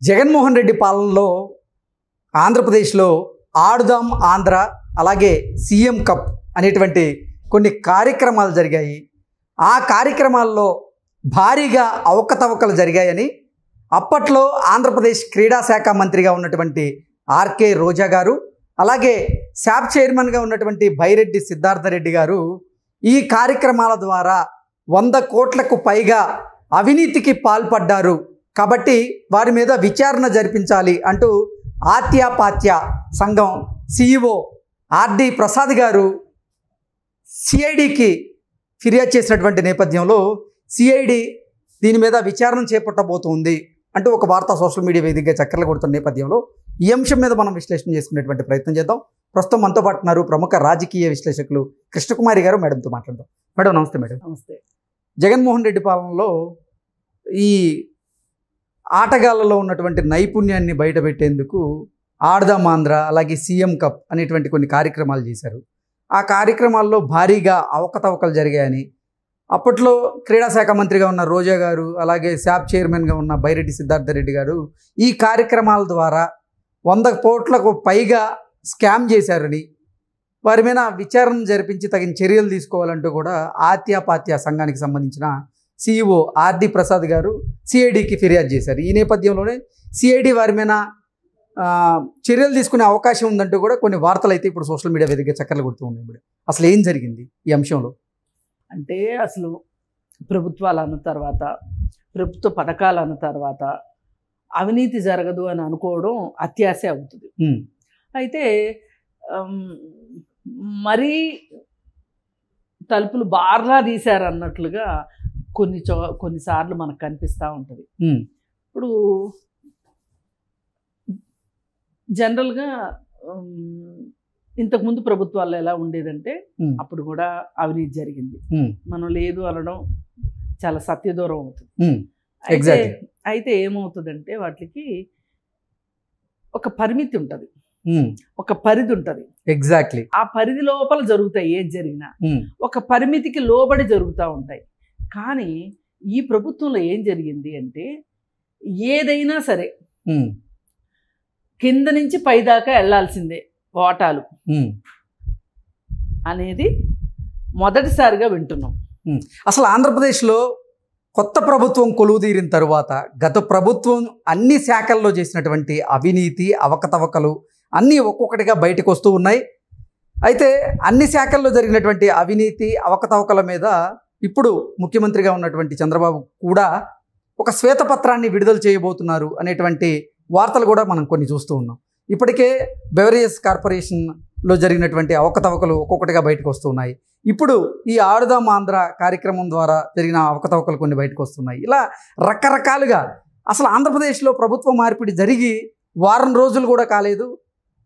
జగన్మోహన్ రెడ్డి పాలనలో ఆంధ్రప్రదేశ్లో ఆడుదాం ఆంధ్ర అలాగే సీఎం కప్ అనేటువంటి కొన్ని కార్యక్రమాలు జరిగాయి. ఆ కార్యక్రమాల్లో భారీగా అవకతవకలు జరిగాయని అప్పట్లో ఆంధ్రప్రదేశ్ క్రీడా శాఖ మంత్రిగా ఉన్నటువంటి ఆర్కే రోజా గారు, అలాగే శాప్ చైర్మన్గా ఉన్నటువంటి బైరెడ్డి సిద్ధార్థరెడ్డి గారు ఈ కార్యక్రమాల ద్వారా 100 కోట్లకు పైగా అవినీతికి పాల్పడ్డారు కాబట్టి వారి మీద విచారణ జరిపించాలి అంటూ ఆత్యాపాత్య సంఘం CEO ఆర్డి ప్రసాద్ గారు సిఐడికి ఫిర్యాదు చేసినటువంటి నేపథ్యంలో సిఐడి దీని మీద విచారణ చేపట్టబోతుంది అంటూ ఒక వార్త సోషల్ మీడియా వేదికగా చక్కర్లు కొడుతున్న నేపథ్యంలో ఈ అంశం మీద మనం విశ్లేషణ చేసుకునేటువంటి ప్రయత్నం చేద్దాం. ప్రస్తుతం మనతో పాటు ఉన్నారు ప్రముఖ రాజకీయ విశ్లేషకులు కృష్ణకుమారి గారు. మేడంతో మాట్లాడదాం. మేడం నమస్తే. మేడం నమస్తే. జగన్మోహన్ రెడ్డి పాలనలో ఈ ఆటగాళ్ళలో ఉన్నటువంటి నైపుణ్యాన్ని బయటపెట్టేందుకు ఆడదాం ఆంధ్ర అలాగే సీఎం కప్ అనేటువంటి కొన్ని కార్యక్రమాలు చేశారు. ఆ కార్యక్రమాల్లో భారీగా అవకతవకలు జరిగాయని అప్పట్లో క్రీడా శాఖ మంత్రిగా ఉన్న రోజా గారు, అలాగే శాప్ చైర్మన్గా ఉన్న బైరెడ్డి సిద్ధార్థరెడ్డి గారు ఈ కార్యక్రమాల ద్వారా 100 కోట్లకు పైగా స్కామ్ చేశారని వారి మీద విచారణ జరిపించి తగిన చర్యలు తీసుకోవాలంటూ కూడా ఆత్యాపాత్య సంఘానికి సంబంధించిన CEO ఆర్డి ప్రసాద్ గారు సిఐడికి ఫిర్యాదు చేశారు. ఈ నేపథ్యంలోనే సిఐడి వారి మీద చర్యలు తీసుకునే అవకాశం ఉందంటూ కూడా కొన్ని వార్తలు అయితే ఇప్పుడు సోషల్ మీడియా వేదికగా చక్కర్లు కొడుతూ ఉన్నాయి. ఇప్పుడు అసలు ఏం జరిగింది ఈ అంశంలో? అంటే అసలు ప్రభుత్వాలు అన్న తర్వాత, ప్రభుత్వ పథకాలు అన్న తర్వాత అవినీతి జరగదు అని అనుకోవడం అత్యాశ అవుతుంది. అయితే మరీ తలుపులు బార్లా తీశారన్నట్లుగా కొన్నిసార్లు మనకు కనిపిస్తూ ఉంటుంది. ఇప్పుడు జనరల్గా ఇంతకుముందు ప్రభుత్వాల్లో ఎలా ఉండేదంటే అప్పుడు కూడా అవినీతి జరిగింది, మనం లేదు అనడం చాలా సత్యదూరం అవుతుంది. అయితే ఏమవుతుందంటే వాటికి ఒక పరిమితి ఉంటుంది, ఒక పరిధి ఉంటుంది. ఎగ్జాక్ట్లీ ఆ పరిధి లోపల జరుగుతాయి ఏది జరిగినా, ఒక పరిమితికి లోబడి జరుగుతూ ఉంటాయి. కానీ ఈ ప్రభుత్వంలో ఏం జరిగింది అంటే ఏదైనా సరే కింద నుంచి పైదాకా వెళ్లాల్సిందే వాటాలు అనేది మొదటిసారిగా వింటున్నాం. అసలు ఆంధ్రప్రదేశ్లో కొత్త ప్రభుత్వం కొలువుదీరిన తరువాత గత ప్రభుత్వం అన్ని శాఖల్లో చేసినటువంటి అవినీతి అవకతవకలు అన్నీ ఒక్కొక్కటిగా బయటకు వస్తూ ఉన్నాయి. అయితే అన్ని శాఖల్లో జరిగినటువంటి అవినీతి అవకతవకల మీద ఇప్పుడు ముఖ్యమంత్రిగా ఉన్నటువంటి చంద్రబాబు కూడా ఒక శ్వేతపత్రాన్ని విడుదల చేయబోతున్నారు అనేటువంటి వార్తలు కూడా మనం కొన్ని చూస్తూ ఉన్నాం. ఇప్పటికే బెవరేజెస్ కార్పొరేషన్లో జరిగినటువంటి అవకతవకలు ఒక్కొక్కటిగా బయటకు వస్తున్నాయి. ఇప్పుడు ఈ ఆడుదాం ఆంధ్ర కార్యక్రమం ద్వారా జరిగిన అవకతవకలు కొన్ని బయటకు వస్తున్నాయి. ఇలా రకరకాలుగా అసలు ఆంధ్రప్రదేశ్లో ప్రభుత్వ మార్పిడి జరిగి వారం రోజులు కూడా కాలేదు,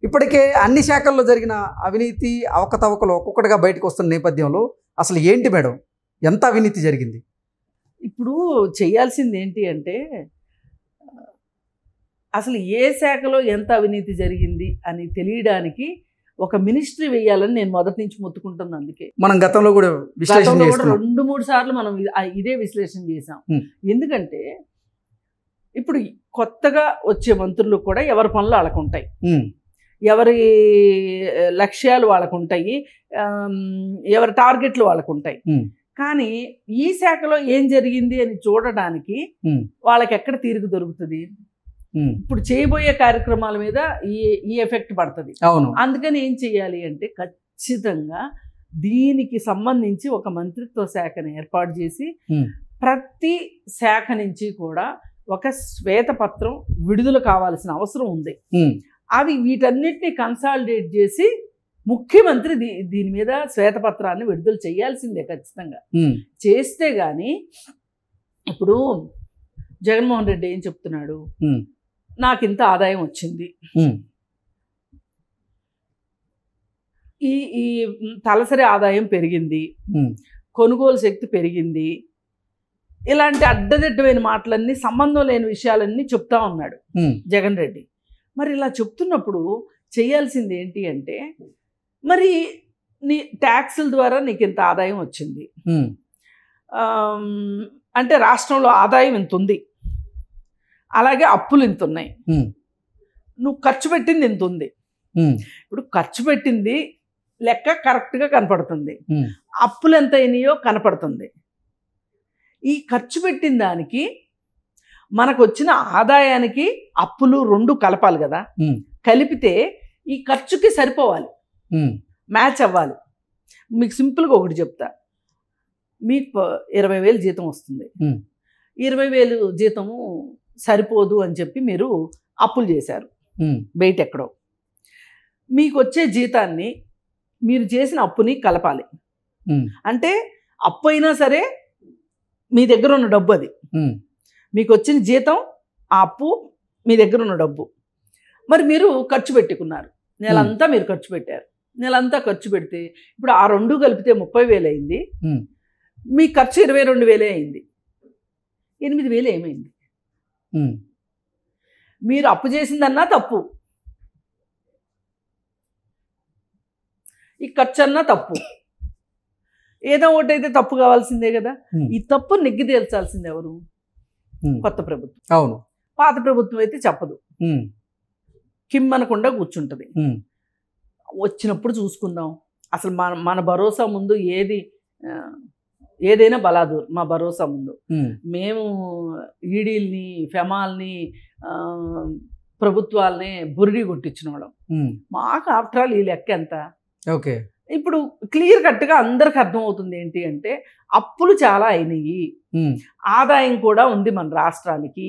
ఇప్పటికే అన్ని శాఖల్లో జరిగిన అవినీతి అవకతవకలు ఒక్కొక్కటిగా బయటకు వస్తున్న నేపథ్యంలో అసలు ఏంటి మేడం, ఎంత అవినీతి జరిగింది? ఇప్పుడు చేయాల్సింది ఏంటి అంటే అసలు ఏ శాఖలో ఎంత అవినీతి జరిగింది అని తెలియడానికి ఒక మినిస్ట్రీ వేయాలని నేను మొదటి నుంచి మొత్తుకుంటున్నాను. అందుకే మనం గతంలో కూడా 2-3 సార్లు మనం ఇదే విశ్లేషణ చేసాం. ఎందుకంటే ఇప్పుడు కొత్తగా వచ్చే మంత్రులు కూడా ఎవరి పనులు వాళ్ళకు ఉంటాయి, ఎవరి లక్ష్యాలు వాళ్ళకు ఉంటాయి, ఎవరి టార్గెట్లు వాళ్ళకు ఉంటాయి. కానీ ఈ శాఖలో ఏం జరిగింది అని చూడడానికి వాళ్ళకి ఎక్కడ తీరిక దొరుకుతుంది? ఇప్పుడు చేయబోయే కార్యక్రమాల మీద ఈ ఎఫెక్ట్ పడుతుంది. అందుకని ఏం చేయాలి అంటే ఖచ్చితంగా దీనికి సంబంధించి ఒక మంత్రిత్వ శాఖను ఏర్పాటు చేసి ప్రతి శాఖ నుంచి కూడా ఒక శ్వేతపత్రం విడుదల కావాల్సిన అవసరం ఉంది. అవి వీటన్నిటిని కన్సాలిడేట్ చేసి ముఖ్యమంత్రి దీని మీద శ్వేతపత్రాన్ని విడుదల చేయాల్సిందే ఖచ్చితంగా. చేస్తే గాని ఇప్పుడు జగన్మోహన్ రెడ్డి ఏం చెప్తున్నాడు, నాకు ఇంత ఆదాయం వచ్చింది, ఈ తలసరి ఆదాయం పెరిగింది, కొనుగోలు శక్తి పెరిగింది, ఇలాంటి అడ్డదిడ్డమైన మాటలన్నీ సంబంధం లేని విషయాలన్నీ చెప్తా ఉన్నాడు జగన్ రెడ్డి. మరి ఇలా చెప్తున్నప్పుడు చేయాల్సింది ఏంటి అంటే, మరి నీ ట్యాక్సుల ద్వారా నీకు ఇంత ఆదాయం వచ్చింది అంటే రాష్ట్రంలో ఆదాయం ఇంత ఉంది, అలాగే అప్పులు ఇంత ఉన్నాయి, నువ్వు ఖర్చు పెట్టింది ఇంత ఉంది. ఇప్పుడు ఖర్చు పెట్టింది లెక్క కరెక్ట్గా కనపడుతుంది, అప్పులు ఎంత అయినాయో కనపడుతుంది. ఈ ఖర్చు పెట్టిన దానికి మనకు వచ్చిన ఆదాయానికి అప్పులు రెండు కలపాలి కదా. కలిపితే ఈ ఖర్చుకి సరిపోవాలి, మ్యాచ్ అవ్వాలి. మీకు సింపుల్గా ఒకటి చెప్తా. మీకు 20,000 జీతం వస్తుంది, 20,000 జీతము సరిపోదు అని చెప్పి మీరు అప్పులు చేశారు బయట ఎక్కడో. మీకు వచ్చే జీతాన్ని మీరు చేసిన అప్పుని కలపాలి. అంటే అప్పు అయినా సరే మీ దగ్గర ఉన్న డబ్బు అది, మీకు వచ్చిన జీతం ఆ అప్పు మీ దగ్గర ఉన్న డబ్బు. మరి మీరు ఖర్చు పెట్టుకున్నారు, నెలంతా మీరు ఖర్చు పెట్టారు. నెలంతా ఖర్చు పెడితే ఇప్పుడు ఆ రెండు కలిపితే 30,000 అయింది, మీ ఖర్చు 22,000 అయింది. 8,000 ఏమైంది? మీరు అప్పు చేసిందన్నా తప్పు, ఈ ఖర్చు అన్నా తప్పు. ఏదో ఒకటైతే తప్పు కావాల్సిందే కదా. ఈ తప్పు నెగ్గి తేల్చాల్సింది ఎవరు? కొత్త ప్రభుత్వం. అవును. పాత ప్రభుత్వం అయితే చెప్పదు, కిమ్మనకుండా కూర్చుంటుంది. వచ్చినప్పుడు చూసుకుందాం. అసలు మన భరోసా ముందు ఏదైనా బలాదూర్. మా భరోసా ముందు మేము ఈడీల్ని, ఫెమాల్ని, ప్రభుత్వాలని బురిడి కొట్టించిన వాళ్ళం. మాకు ఆఫ్టర్ ఆల్ ఈ లెక్క ఎంత? ఓకే. ఇప్పుడు క్లియర్ కట్గా అందరికి అర్థమవుతుంది ఏంటి అంటే అప్పులు చాలా అయినాయి, ఆదాయం కూడా ఉంది మన రాష్ట్రానికి,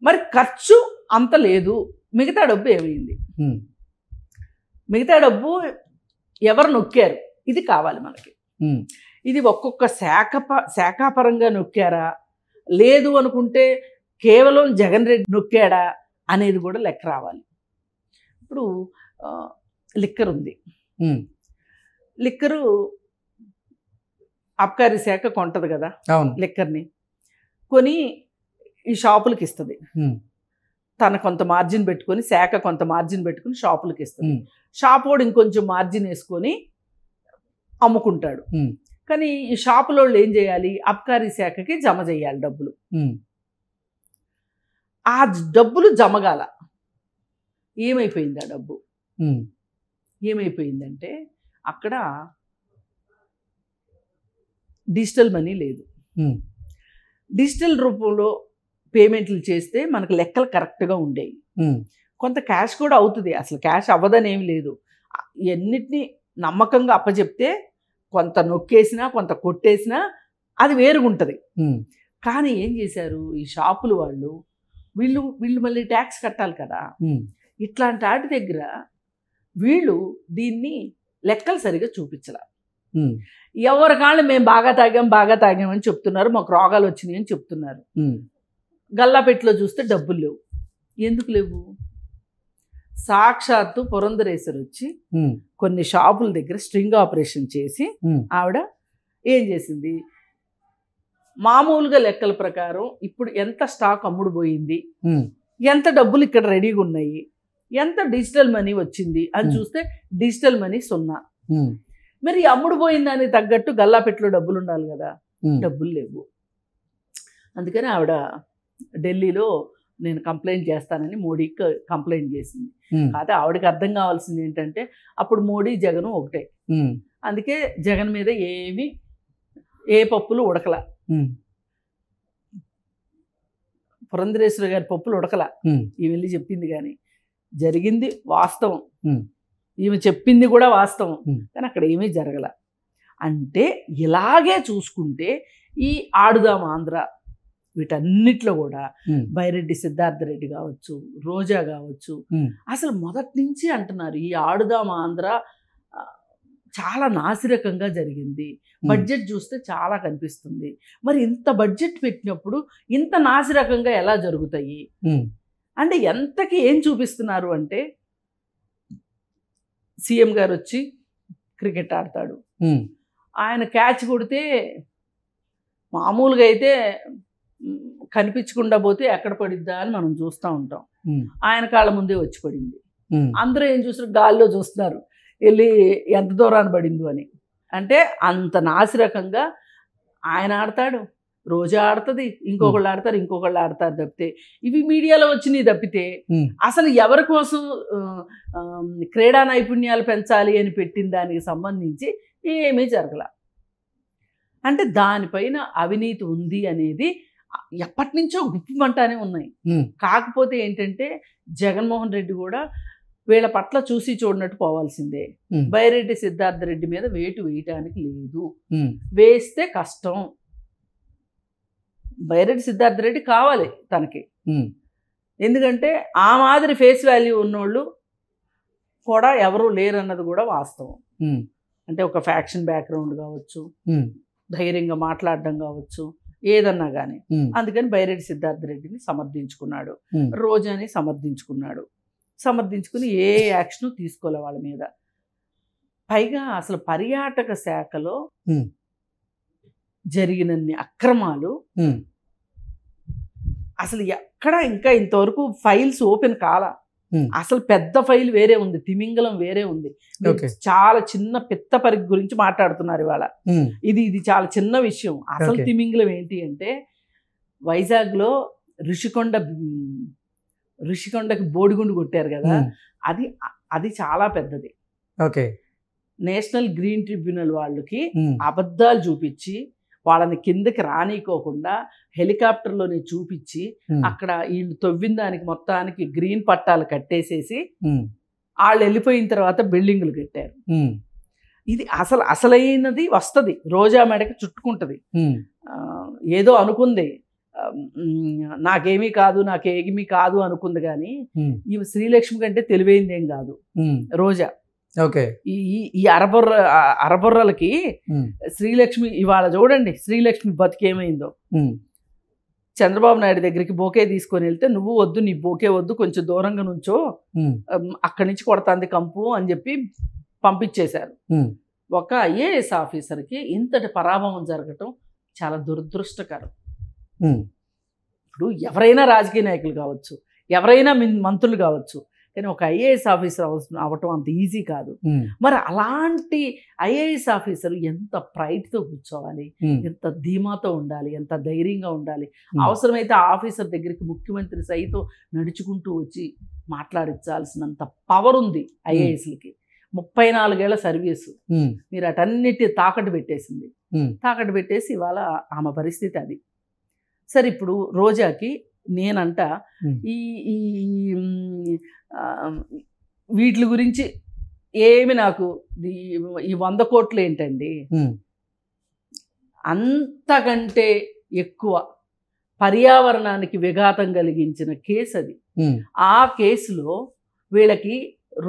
మరి ఖర్చు అంత లేదు. మిగతా డబ్బు ఏమైంది? మిగతా డబ్బు ఎవరు నొక్కారు? ఇది కావాలి మనకి. ఇది ఒక్కొక్క శాఖాపరంగా నొక్కారా, లేదు అనుకుంటే కేవలం జగన్ రెడ్డి నొక్కాడా అనేది కూడా లెక్క రావాలి. ఇప్పుడు లిక్కర్ ఉంది, లిక్కరు అబ్కారీ శాఖ కొంటది కదా లిక్కర్ని, కొని ఈ షాపులకి ఇస్తుంది. తన కొంత మార్జిన్ పెట్టుకొని, శాఖ కొంత మార్జిన్ పెట్టుకుని షాపులకి ఇస్తుంది. షాప్ వాడు ఇంకొంచెం మార్జిన్ వేసుకొని అమ్ముకుంటాడు. కానీ ఈ షాపుల వాళ్ళు ఏం చేయాలి? అబ్కారీ శాఖకి జమ చేయాలి డబ్బులు. ఆ డబ్బులు జమగాల. ఏమైపోయింది ఆ డబ్బు? ఏమైపోయిందంటే అక్కడ డిజిటల్ మనీ లేదు. డిజిటల్ రూపంలో పేమెంట్లు చేస్తే మనకు లెక్కలు కరెక్ట్గా ఉండేవి. కొంత క్యాష్ కూడా అవుతుంది, అసలు క్యాష్ అవ్వదని ఏమి లేదు. ఎన్నిటినీ నమ్మకంగా అప్పచెప్తే కొంత నొక్కేసినా కొంత కొట్టేసినా అది వేరుగుంటుంది. కానీ ఏం చేశారు ఈ షాపులు వాళ్ళు? వీళ్ళు మళ్ళీ ట్యాక్స్ కట్టాలి కదా. ఇట్లాంటి వాటి దగ్గర వీళ్ళు దీన్ని లెక్కలు సరిగా చూపించాల. ఎవరికాళ్ళు మేము బాగా తాగామని చెప్తున్నారు, మాకు రోగాలు వచ్చినాయి అని చెప్తున్నారు. గల్లాపెట్టిలో చూస్తే డబ్బులు లేవు. ఎందుకు లేవు? సాక్షాత్తు పురంధరేశ్వరి వచ్చి కొన్ని షాపుల దగ్గర స్ట్రింగ్ ఆపరేషన్ చేసి ఆవిడ ఏం చేసింది? మామూలుగా లెక్కల ప్రకారం ఇప్పుడు ఎంత స్టాక్ అమ్ముడు పోయింది, ఎంత డబ్బులు ఇక్కడ రెడీగా ఉన్నాయి, ఎంత డిజిటల్ మనీ వచ్చింది అని చూస్తే డిజిటల్ మనీ 0. మరి అమ్ముడు పోయిందని తగ్గట్టు గల్లాపెట్టిలో డబ్బులు ఉండాలి కదా, డబ్బులు లేవు. అందుకని ఆవిడ ఢిల్లీలో నేను కంప్లైంట్ చేస్తానని మోడీకి కంప్లైంట్ చేసింది. కాకపోతే ఆవిడకి అర్థం కావాల్సింది ఏంటంటే అప్పుడు మోడీ జగన్ ఒకటే. అందుకే జగన్ మీద ఏ పప్పులు ఉడకల. పురంధరేశ్వరి గారి పప్పులు ఉడకల. ఈమె వెళ్ళి చెప్పింది కానీ జరిగింది వాస్తవం, ఈమె చెప్పింది కూడా వాస్తవం, కానీ అక్కడ ఏమీ జరగల. అంటే ఇలాగే చూసుకుంటే ఈ ఆడుదాం ఆంధ్ర వీటన్నిటిలో కూడా బైరెడ్డి సిద్ధార్థ రెడ్డి కావచ్చు, రోజా కావచ్చు, అసలు మొదటి నుంచి అంటున్నారు ఈ ఆడుదాం ఆంధ్ర చాలా నాసిరకంగా జరిగింది. బడ్జెట్ చూస్తే చాలా కనిపిస్తుంది. మరి ఇంత బడ్జెట్ పెట్టినప్పుడు ఇంత నాసిరకంగా ఎలా జరుగుతాయి అంటే ఎంతకి ఏం చూపిస్తున్నారు అంటే సీఎం గారు వచ్చి క్రికెట్ ఆడతాడు, ఆయన క్యాచ్ కొడితే మామూలుగా అయితే కనిపించకుండా పోతే ఎక్కడ పడిద్దా అని మనం చూస్తూ ఉంటాం. ఆయన కాళ్ళ ముందే వచ్చి పడింది. అందరూ ఏం చూస్తారు? గాల్లో చూస్తున్నారు వెళ్ళి ఎంత దూరాన్ని పడిందో అని. అంటే అంత నాసిరకంగా ఆయన ఆడతాడు, రోజా ఆడుతుంది, ఇంకొకళ్ళు ఆడతారు, ఇంకొకళ్ళు ఆడతారు తప్పితే ఇవి మీడియాలో వచ్చినాయి తప్పితే అసలు ఎవరి కోసం క్రీడా నైపుణ్యాలు పెంచాలి అని పెట్టిన దానికి సంబంధించి ఏమీ జరగల. అంటే దానిపైన అవినీతి ఉంది అనేది ఎప్పటి నుంచో గుప్పిమంటానే ఉన్నాయి. కాకపోతే ఏంటంటే జగన్మోహన్ రెడ్డి కూడా వీళ్ళ పట్ల చూసి చూడనట్టు పోవాల్సిందే. బైరెడ్డి సిద్ధార్థ రెడ్డి మీద వేటు వేయటానికి లేదు, వేస్తే కష్టం. బైరెడ్డి సిద్ధార్థ రెడ్డి కావాలి తనకి, ఎందుకంటే ఆ మాదిరి ఫేస్ వాల్యూ ఉన్నోళ్ళు కూడా ఎవరూ లేరన్నది కూడా వాస్తవం. అంటే ఒక ఫ్యాక్షన్ బ్యాక్గ్రౌండ్ కావచ్చు, ధైర్యంగా మాట్లాడడం కావచ్చు, ఏదన్నా కానీ. అందుకని బైరెడ్డి సిద్ధార్థ రెడ్డిని సమర్థించుకున్నాడు, రోజాని సమర్థించుకున్నాడు. సమర్థించుకుని ఏ యాక్షన్ తీసుకోలే వాళ్ళ మీద. పైగా అసలు పర్యాటక శాఖలో జరిగినన్ని అక్రమాలు అసలు ఎక్కడ ఇంకా ఇంతవరకు ఫైల్స్ ఓపెన్ కాల. అసలు పెద్ద ఫైల్ వేరే ఉంది, తిమింగలం వేరే ఉంది. చాలా చిన్న పిత్త పరిగి గురించి మాట్లాడుతున్నారు ఇవాళ. ఇది చాలా చిన్న విషయం. అసలు తిమింగలం ఏంటి అంటే వైజాగ్లో ఋషికొండకి బోడిగుండు కొట్టారు కదా, అది చాలా పెద్దది. నేషనల్ గ్రీన్ ట్రిబ్యునల్ వాళ్ళకి అబద్ధాలు చూపించి వాళ్ళని కిందకి రానికోకుండా హెలికాప్టర్లోనే చూపించి అక్కడ వీళ్ళు తవ్విన దానికి మొత్తానికి గ్రీన్ పట్టాలు కట్టేసేసి వాళ్ళు వెళ్ళిపోయిన తర్వాత బిల్డింగులు కట్టారు. ఇది అసలైనది వస్తుంది, రోజా మెడకి చుట్టుకుంటుంది. ఏదో అనుకుంది, నాకేమీ కాదు అనుకుంది. కానీ ఈ శ్రీలక్ష్మి కంటే తెలివైంది ఏం కాదు రోజా. ఈ అరబొర్రలకి శ్రీలక్ష్మి ఇవాళ చూడండి, శ్రీలక్ష్మి బతికేమైందో. చంద్రబాబు నాయుడు దగ్గరికి బోకే తీసుకొని వెళ్తే, నువ్వు వద్దు, నీ బోకే వద్దు, కొంచెం దూరంగా నుంచో, అక్కడి నుంచి కొడతాంది కంపు అని చెప్పి పంపించేశారు. ఒక ఐఏఎస్ ఆఫీసర్కి ఇంతటి పరాభవం జరగటం చాలా దురదృష్టకరం. ఇప్పుడు ఎవరైనా రాజకీయ నాయకులు కావచ్చు, ఎవరైనా మంత్రులు కావచ్చు, కానీ ఒక ఐఏఎస్ ఆఫీసర్ అవటం అంత ఈజీ కాదు. మరి అలాంటి ఐఏఎస్ ఆఫీసర్ ఎంత ప్రైడ్తో కూర్చోవాలి, ఎంత ధీమాతో ఉండాలి, ఎంత ధైర్యంగా ఉండాలి. అవసరమైతే ఆ ఆఫీసర్ దగ్గరికి ముఖ్యమంత్రి సైతం నడుచుకుంటూ వచ్చి మాట్లాడించాల్సినంత పవర్ ఉంది ఐఏఎస్లకి. 34 ఏళ్ల సర్వీసు, మీరు అటన్నిటి తాకట్టు పెట్టేసి ఇవాళ ఆమె పరిస్థితి అది. సరే, ఇప్పుడు రోజాకి నేనంట వీటి గురించి ఏమి నాకు ఈ 100 కోట్లు ఏంటండి, అంతకంటే ఎక్కువ పర్యావరణానికి విఘాతం కలిగించిన కేసు అది. ఆ కేసులో వీళ్ళకి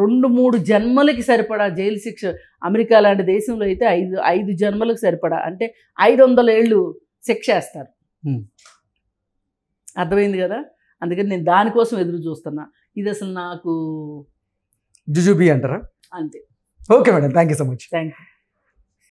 2-3 జన్మలకి సరిపడా జైలు శిక్ష. అమెరికా లాంటి దేశంలో అయితే 5 జన్మలకు సరిపడా, అంటే 500 ఏళ్ళు శిక్ష వేస్తారు. అర్థమైంది కదా? అందుకని నేను దానికోసం ఎదురు చూస్తున్నా. ఇది అసలు నాకు జుజుబీ అంటారా? అంతే. Okay madam, thank you so much. Thank you.